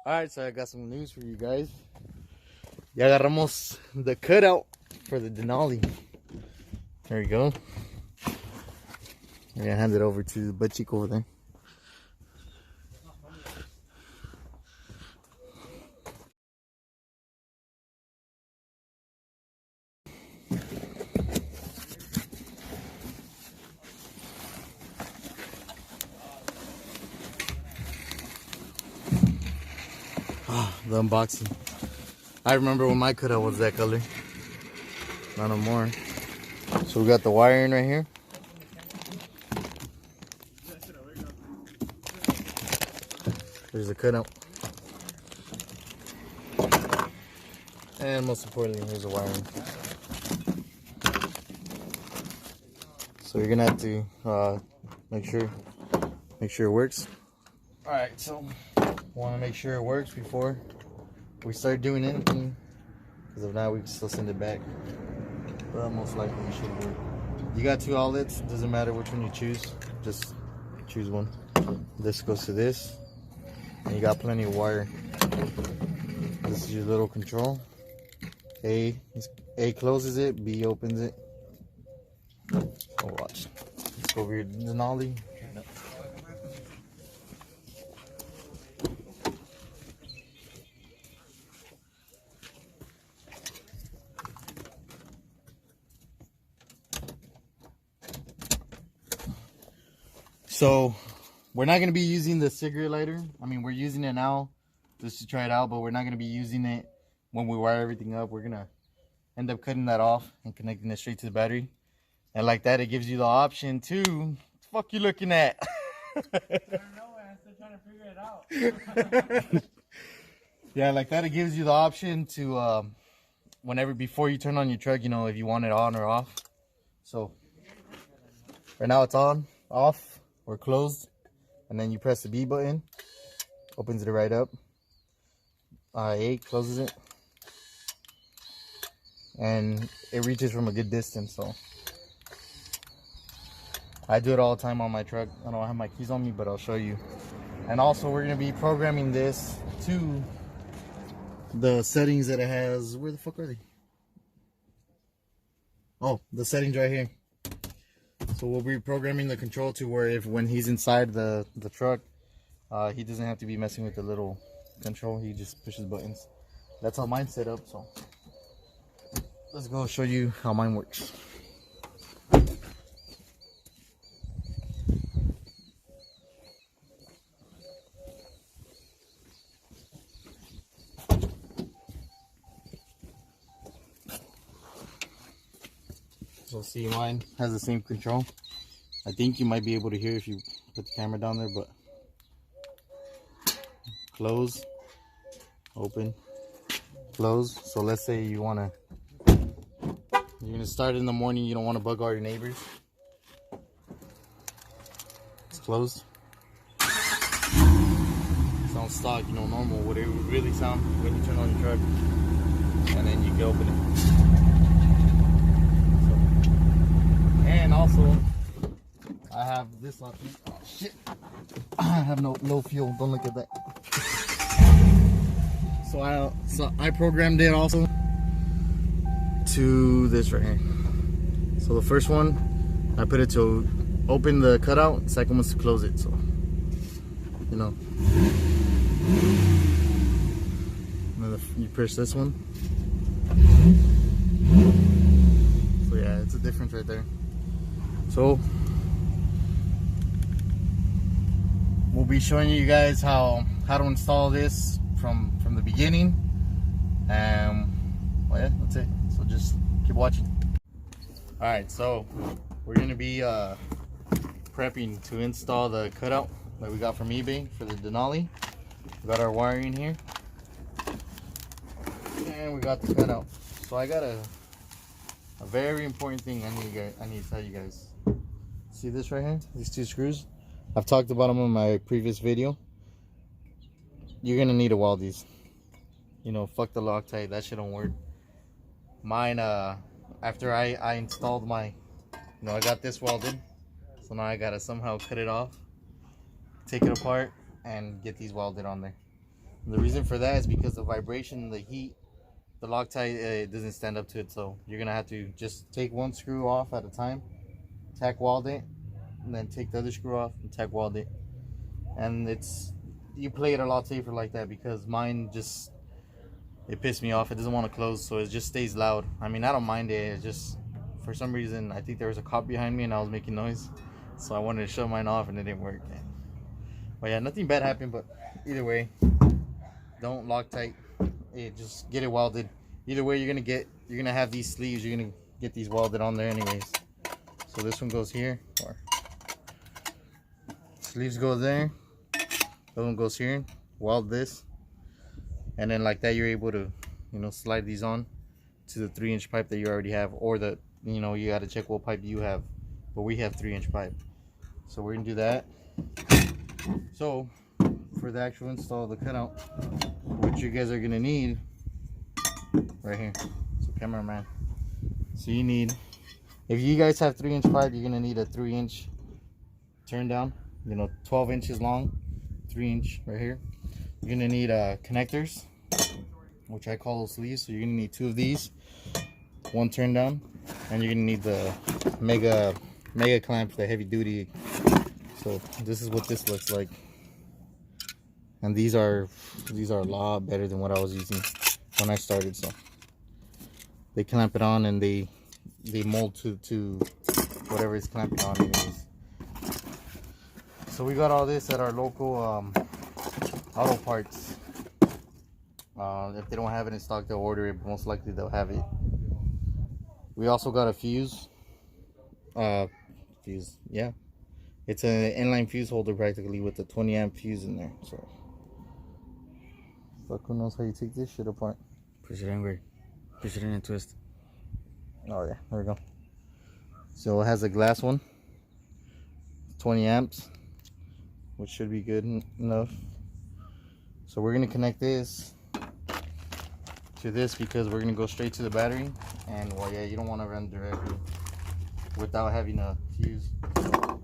Alright, so I got some news for you guys. Ya agarramos the cutout for the Denali. There we go. I'm gonna hand it over to the butt cheek over there. The unboxing. I remember when my cutout was that color. Not no more. So we got the wiring right here. There's the cutout. And most importantly, here's the wiring. So you're gonna have to make sure it works. Alright, so want to make sure it works before we start doing anything, because if not we can still send it back, but most likely it should work. You got two outlets, doesn't matter which one you choose, just choose one. This goes to this, and you got plenty of wire. This is your little control. A closes it, B opens it. So watch. Let's go over your Denali. So we're not going to be using the cigarette lighter. I mean, we're using it now just to try it out, but we're not going to be using it when we wire everything up. We're going to end up cutting that off and connecting it straight to the battery. And like that, it gives you the option to... What the fuck you looking at? I don't know, I'm still trying to figure it out. Yeah, like that, it gives you the option to, before you turn on your truck, you know, if you want it on or off. So right now it's on, off, or closed, and then you press the B button, opens it right up. A closes it, and it reaches from a good distance. So I do it all the time on my truck. I don't have my keys on me, but I'll show you. And also we're going to be programming this to the settings that it has. Where the fuck are they? Oh, the settings right here. So we'll be programming the control to where when he's inside the truck, he doesn't have to be messing with the little control. He just pushes buttons. That's how mine's set up. So let's go show you how mine works. So see, mine has the same control. I think you might be able to hear if you put the camera down there, but close, open, close. So let's say you're gonna start in the morning, you don't want to bug all your neighbors. It's closed. Sounds stock, you know, normal, what it would really sound when you turn on your truck, and then you can open it. And also, I have this option. Oh shit! I have no fuel. Don't look at that. So I programmed it also to this right here. So the first one, I put it to open the cutout. Second one's to close it. So you know, and then you push this one. So yeah, it's a difference right there. So we'll be showing you guys how to install this from the beginning, and well, yeah, that's it. So just keep watching. All right, so we're gonna be prepping to install the cutout that we got from eBay for the Denali. We got our wiring here, and we got the cutout. So I got a very important thing I need to tell you guys. See this right here? These two screws? I've talked about them in my previous video. You're gonna need to weld these. You know, fuck the Loctite, that shit don't work. Mine, after I installed my, you know, I got this welded. So now I gotta somehow cut it off, take it apart, and get these welded on there. The reason for that is because the vibration, the heat, the Loctite, it doesn't stand up to it. So you're gonna have to just take one screw off at a time, tack weld it, and then take the other screw off and tack weld it. And you play it a lot safer like that, because mine just, it pissed me off. It doesn't want to close, so it just stays loud. I mean, I don't mind it. It's just, for some reason, I think there was a cop behind me and I was making noise, so I wanted to shut mine off and it didn't work. But yeah, nothing bad happened. But either way, don't Loctite it, just get it welded. Either way, you're gonna have these sleeves. You're gonna get these welded on there anyways. So this one goes here, or sleeves go there. That one goes here. Weld this, and then like that, you're able to, slide these on to the 3-inch pipe that you already have, or the, you gotta check what pipe you have, but we have 3-inch pipe. So we're gonna do that. So for the actual install of the cutout, what you guys are gonna need right here. So cameraman. So you need, if you guys have 3-inch pipe, you're gonna need a 3-inch turn down. 12 inches long, 3-inch right here. You're gonna need connectors, which I call those sleeves. So you're gonna need 2 of these, 1 turn down, and you're gonna need the mega clamp, the heavy duty. So this is what this looks like, and these are a lot better than what I was using when I started. So they clamp it on and they mold to whatever it's clamping on anyways. So we got all this at our local auto parts. If they don't have it in stock, they'll order it, but most likely they'll have it. We also got a fuse. Yeah, it's an inline fuse holder practically, with a 20 amp fuse in there. So fuck, who knows how you take this shit apart. Push it inward, push it in and twist. Oh yeah, there we go. So it has a glass one, 20 amps, which should be good enough. So we're gonna connect this to this, because we're gonna go straight to the battery. And well, yeah, you don't want to run directly without having a fuse. So,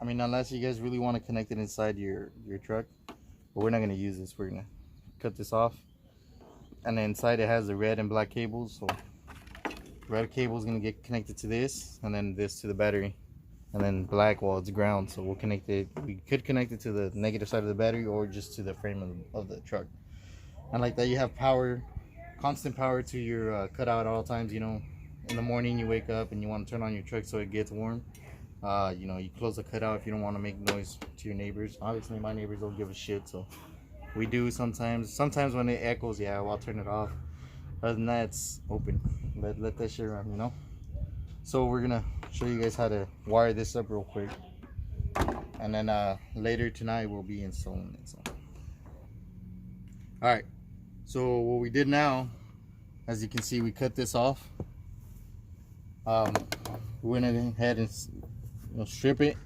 I mean, unless you guys really want to connect it inside your truck, but we're not gonna use this. We're gonna cut this off, and then inside it has the red and black cables. So red cable is gonna get connected to this, and then this to the battery, and then black, well, it's ground, so we'll connect it. We could connect it to the negative side of the battery, or just to the frame of the truck. And like that, you have power, constant power to your cutout at all times. In the morning you wake up and you want to turn on your truck so it gets warm. You close the cutout if you don't want to make noise to your neighbors. Obviously my neighbors don't give a shit, so we do sometimes. Sometimes when it echoes, yeah, I'll turn it off. Other than that, it's open. Let that shit run, So we're gonna show you guys how to wire this up real quick, and then later tonight we'll be installing it. So all right, so what we did now, as you can see, we cut this off. We went ahead and strip it,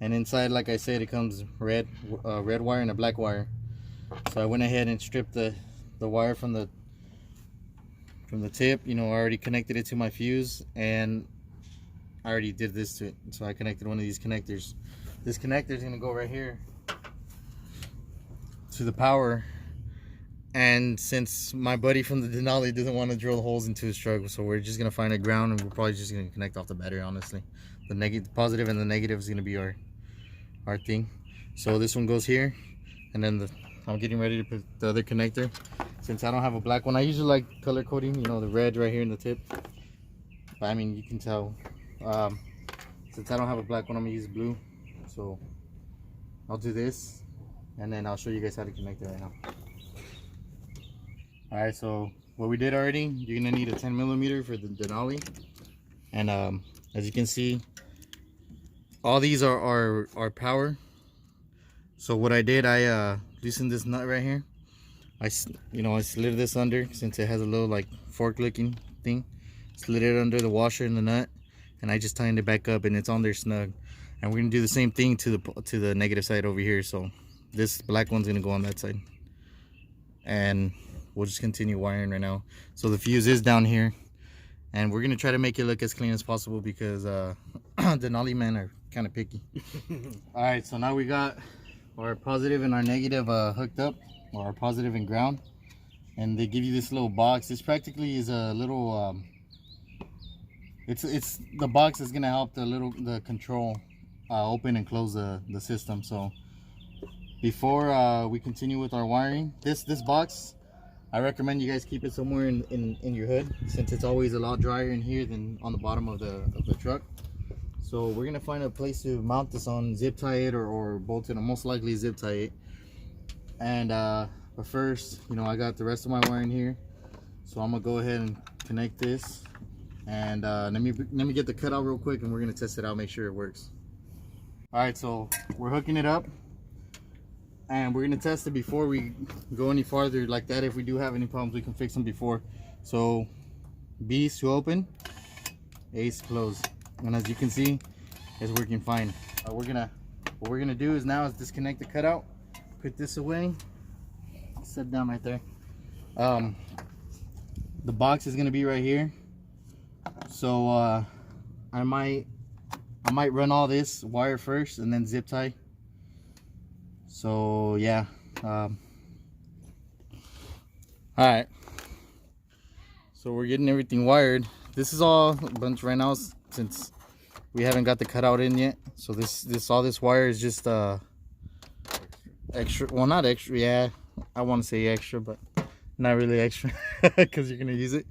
and inside, like I said, it comes red wire and a black wire. So I went ahead and stripped the wire from the tip. I already connected it to my fuse, and I already did this to it. So I connected one of these connectors. This connector is gonna go right here to the power. And since my buddy from the Denali doesn't want to drill holes into his truck, so we're just gonna find a ground, and we're probably just gonna connect off the battery. Honestly, the positive and the negative is gonna be our thing. So this one goes here, and then I'm getting ready to put the other connector. Since I don't have a black one, I usually like color coding, the red right here in the tip. But I mean, you can tell. Since I don't have a black one, I'm gonna use blue. So I'll do this, and then I'll show you guys how to connect it right now. All right, so what we did already, you're gonna need a 10mm for the Denali, and as you can see, all these are power. So what I did, I loosened this nut right here. I slid this under, since it has a little like fork looking thing. Slid it under the washer and the nut, and I just tightened it back up, and it's on there snug. And we're gonna do the same thing to the negative side over here. So this black one's gonna go on that side, and we'll just continue wiring right now. So the fuse is down here, and we're gonna try to make it look as clean as possible, because Denali men are kind of picky. All right, so now we got our positive and our negative hooked up. or positive and ground, and they give you this little box. This practically is a little it's the box that's gonna help the control open and close the system. So before we continue with our wiring, this box, I recommend you guys keep it somewhere in your hood, since it's always a lot drier in here than on the bottom of the truck. So we're gonna find a place to mount this on, zip tie it or bolt it, or most likely zip tie it. And but first, you know, I got the rest of my wiring here, so I'm gonna go ahead and connect this. And let me get the cutout real quick, and we're gonna test it out, make sure it works. All right, so we're hooking it up, and we're gonna test it before we go any farther like that. If we do have any problems, we can fix them before. So B is to open, A is close, and as you can see, it's working fine. What we're gonna do is now disconnect the cutout, put this away, set down right there. The box is gonna be right here. So I might run all this wire first and then zip tie. So yeah. All right. So we're getting everything wired. This is all a bunch right now since we haven't got the cutout in yet. So all this wire is just extra. Well, not extra. Yeah, I want to say extra, but not really extra because you're gonna use it.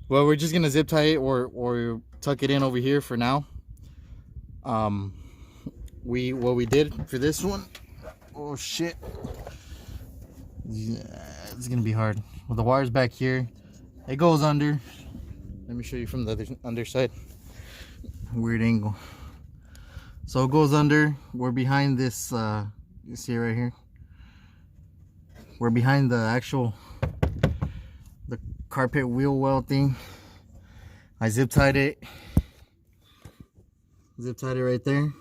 Well, we're just gonna zip tie it or tuck it in over here for now. What we did for this one, oh shit, yeah, it's gonna be hard. Well, the wire's back here, it goes under. Let me show you from the underside. Weird angle. So it goes under. We're behind this. You see right here. We're behind the carpet wheel well thing. I zip tied it right there,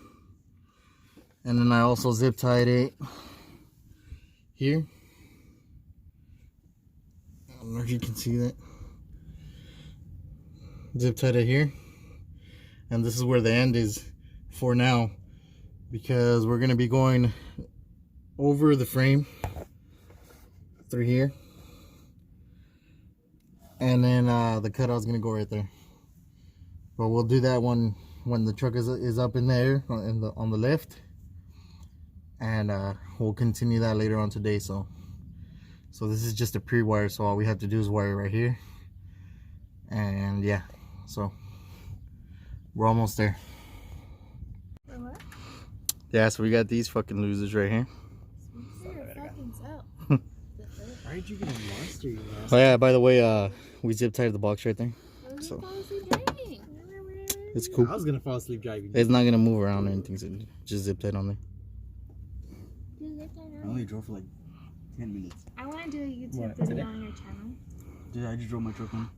and then I also zip tied it here. I don't know if you can see that. Zip tied it here, and this is where the end is for now, because we're going to be going over the frame through here. And then the cutout's gonna go right there. But we'll do that when the truck is up in there on the left, and we'll continue that later on today. So this is just a pre-wire, so all we have to do is wire right here, and yeah, so we're almost there. What? Yeah, so we got these fucking losers right here. Why did you get a monster? You Oh yeah, by the way, we zip tied the box right there. So it's cool. I was gonna fall asleep driving. It's not gonna move around or anything, so just zip tied on there. I only drove for like 10 minutes. I want to do a YouTube video on your channel. Dude, I just drove my truck home.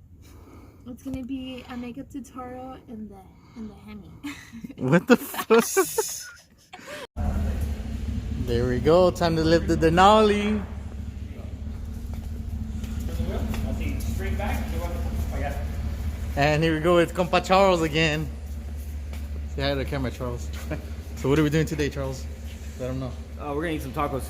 It's gonna be a makeup tutorial in the Hemi. What the fuck? There we go. Time to lift the Denali. And here we go with Compa Charles again. Say hi to the camera, Charles. So what are we doing today, Charles? Let him know. We're gonna eat some tacos.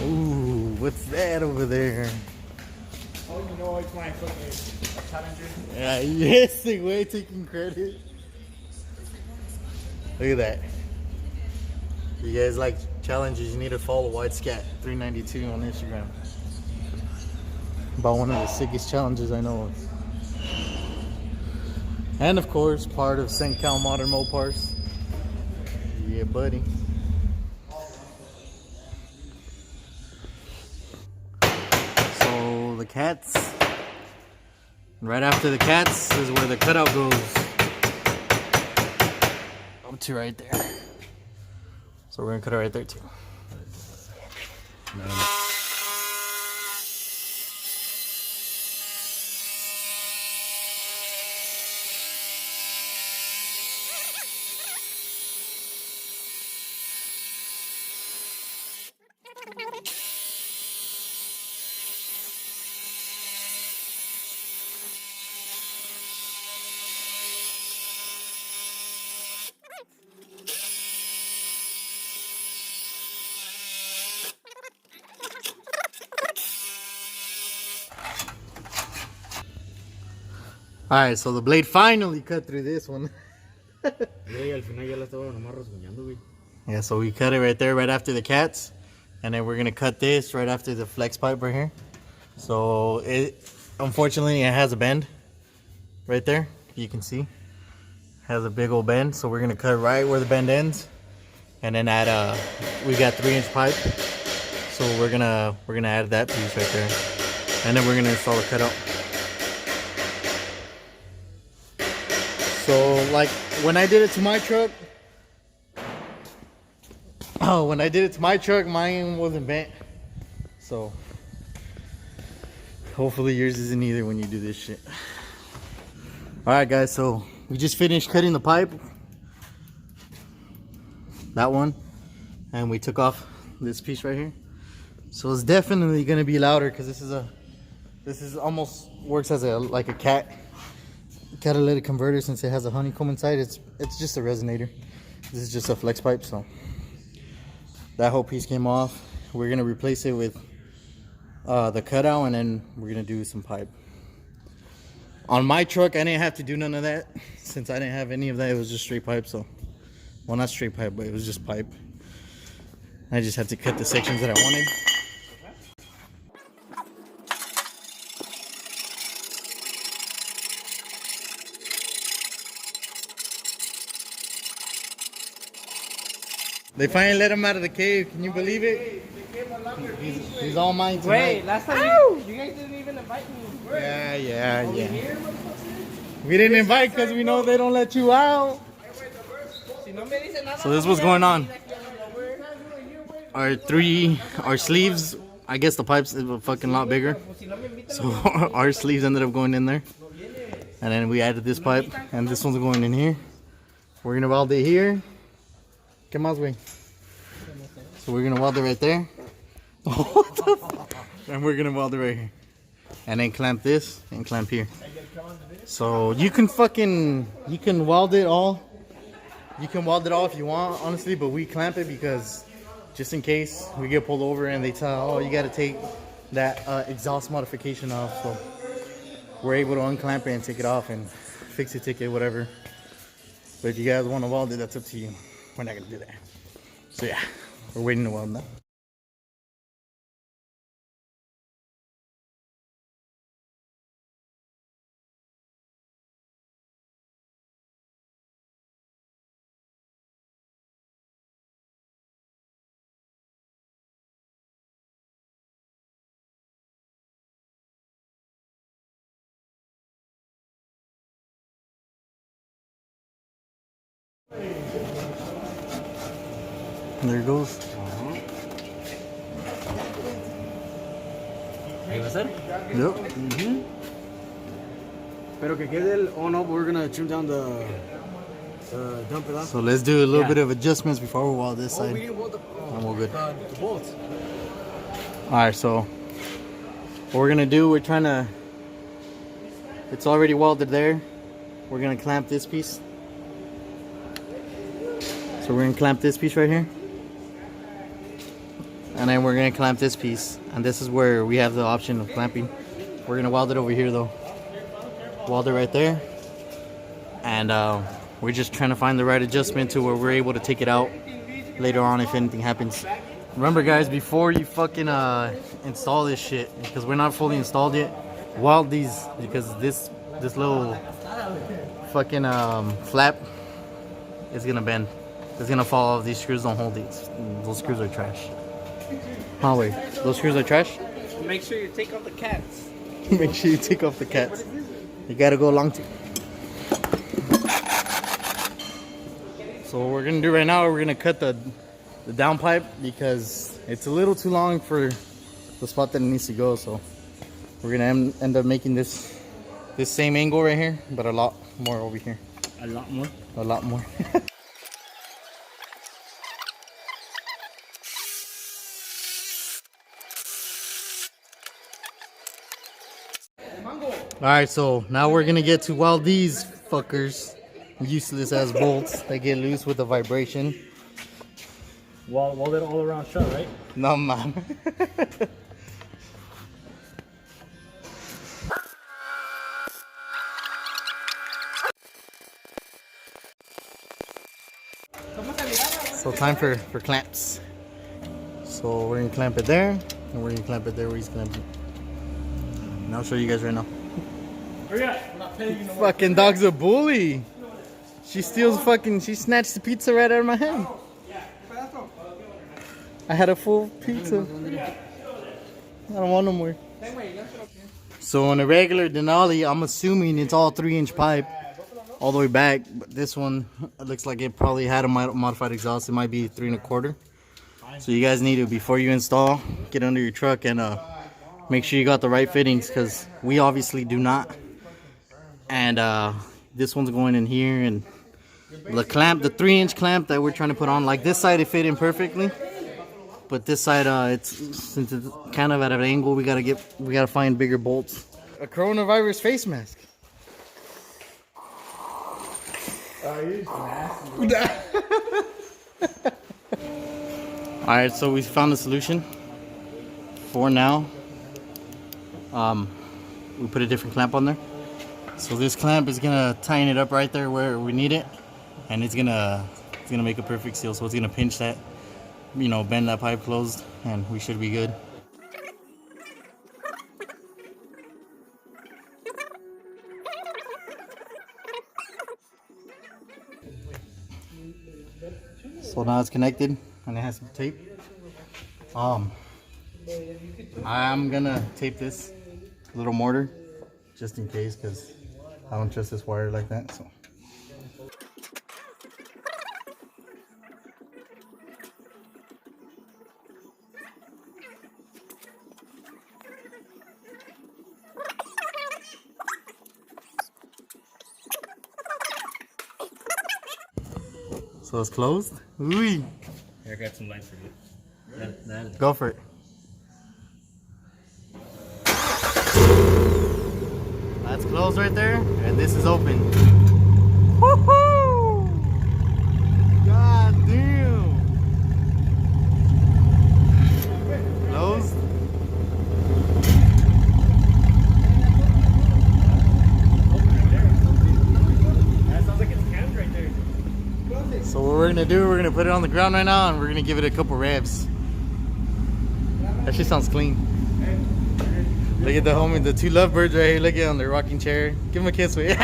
Ooh, what's that over there? Oh, you know, it's my fucking challenger. Yeah, yes, the way taking credit. Look at that. You guys like challenges, you need to follow White Scat 392 on Instagram. About one of the sickest challenges I know of. And of course, part of St. Cal Modern Mopars. Yeah, buddy. So the cats. Right after the cats is where the cutout goes. Up to right there. So we're gonna cut it right there too. Alright, so the blade finally cut through this one. Yeah, so we cut it right there, right after the cats. And then we're gonna cut this right after the flex pipe right here. So it, unfortunately, it has a bend right there. You can see, it has a big old bend. So we're gonna cut right where the bend ends. And then add we got 3-inch pipe. So we're gonna add that piece right there. And then we're gonna install a cutout. So like when I did it to my truck, mine wasn't bent. So hopefully yours isn't either when you do this shit. Alright guys, so we just finished cutting the pipe. That one. And we took off this piece right here. So it's definitely gonna be louder because this is almost works as like a catalytic converter since it has a honeycomb inside. It's just a resonator. This is just a flex pipe, so that whole piece came off. We're gonna replace it with the cutout, and then we're gonna do some pipe. On my truck, I didn't have to do none of that since I didn't have any of that. It was just straight pipe. So, well, not straight pipe, but it was just pipe. I just had to cut the sections that I wanted. They finally let him out of the cave. Can you believe it? He's all mine tonight. Wait, last time you guys didn't even invite me. Yeah. We didn't invite because we know they don't let you out. So this was going on. Our sleeves, I guess the pipes is a fucking lot bigger. So our sleeves ended up going in there. And then we added this pipe, and this one's going in here. We're gonna weld it here. ¿Qué más, güey? So we're gonna weld it right there. And we're gonna weld it right here. And then clamp this and clamp here. So you can weld it all. You can weld it all if you want, honestly, but we clamp it because just in case we get pulled over and they tell, oh, you gotta take that exhaust modification off. So we're able to unclamp it and take it off and fix the ticket, whatever. But if you guys want to weld it, that's up to you. We're not gonna do that. So yeah, we're waiting to weld that. There it goes. ¿Ahí va a ser? Yep. Pero que quede el... Oh no, we're gonna trim down the dump it off. So let's do a little bit of adjustments before we weld this side. We didn't weld And we're good. the bolts. Alright, so what we're gonna do, it's already welded there. We're gonna clamp this piece. So we're gonna clamp this piece right here. And then we're gonna clamp this piece. And this is where we have the option of clamping. We're gonna weld it over here though. Weld it right there. And we're just trying to find the right adjustment to where we're able to take it out later on if anything happens. Remember guys, before you fucking install this shit, because we're not fully installed yet, weld these, because this little fucking flap is gonna bend. It's gonna fall off. These screws don't hold these. Those screws are trash. Oh wait, those screws are trash? Make sure you take off the cats. Make sure you take off the cats. You gotta go along too. So what we're gonna do right now, we're gonna cut the down pipe because it's a little too long for the spot that it needs to go. So we're gonna end up making this same angle right here, but a lot more over here. A lot more? A lot more. Alright, so now we're gonna get to weld these fuckers. Useless as bolts. They get loose with the vibration. Weld it all around shut, right? No, man. time for clamps. So we're gonna clamp it there, and we're gonna clamp it there where he's clamping. And I'll show you guys right now. Hurry up. I'm not paying you no more. Fucking dog's a bully. She steals fucking, she snatched the pizza right out of my hand. I had a full pizza. I don't want no more. So on a regular Denali, I'm assuming it's all 3-inch pipe all the way back. But this one, it looks like it probably had a modified exhaust. It might be 3 1/4. So you guys need to, before you install, get under your truck and make sure you got the right fittings, because we obviously do not. And this one's going in here, and the clamp, the 3-inch clamp that we're trying to put on, like this side it fit in perfectly. But this side, since it's kind of at an angle, we gotta find bigger bolts. A coronavirus face mask. Oh, you're nasty. All right, so we found a solution. For now, we put a different clamp on there. So this clamp is gonna tighten it up right there where we need it, and it's gonna make a perfect seal. So it's gonna pinch that, you know, bend that pipe closed, and we should be good. So now it's connected and it has some tape. I'm gonna tape this little mortar just in case, because I don't trust this wire like that. So it's closed. Ooh. Here, I got some lights for you. Go for it. That's closed right there, and this is open. Woohoo! God damn! Closed. That sounds like it's cammed right there. So what we're gonna do, we're gonna put it on the ground right now, and we're gonna give it a couple revs. That shit sounds clean. Look at the homie, the 2 lovebirds right here. Look at them, they're rocking chair. Give them a kiss. Wait.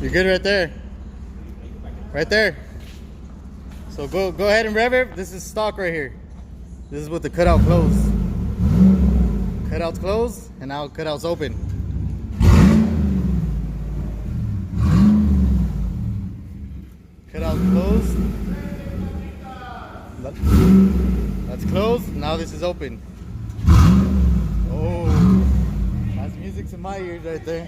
You're good right there. Right there. So go ahead and rev it. This is stock right here. This is with the cutout closed. Cutout's closed, and now cutout's open. Cutout closed. That's closed. Now this is open. Oh, that's music to my ears right there.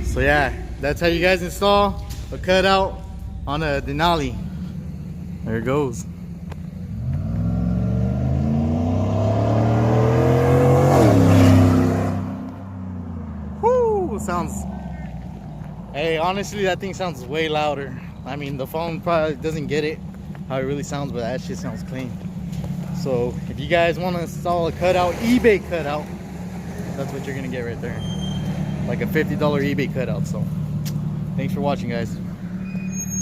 So yeah, that's how you guys install a cutout on a Denali. There it goes. Whoo! Sounds. Hey, honestly, that thing sounds way louder. I mean, the phone probably doesn't get it how it really sounds, but that shit sounds clean. So if you guys want to install a cutout, eBay cutout, that's what you're gonna get right there. Like a $50 eBay cutout. So thanks for watching, guys.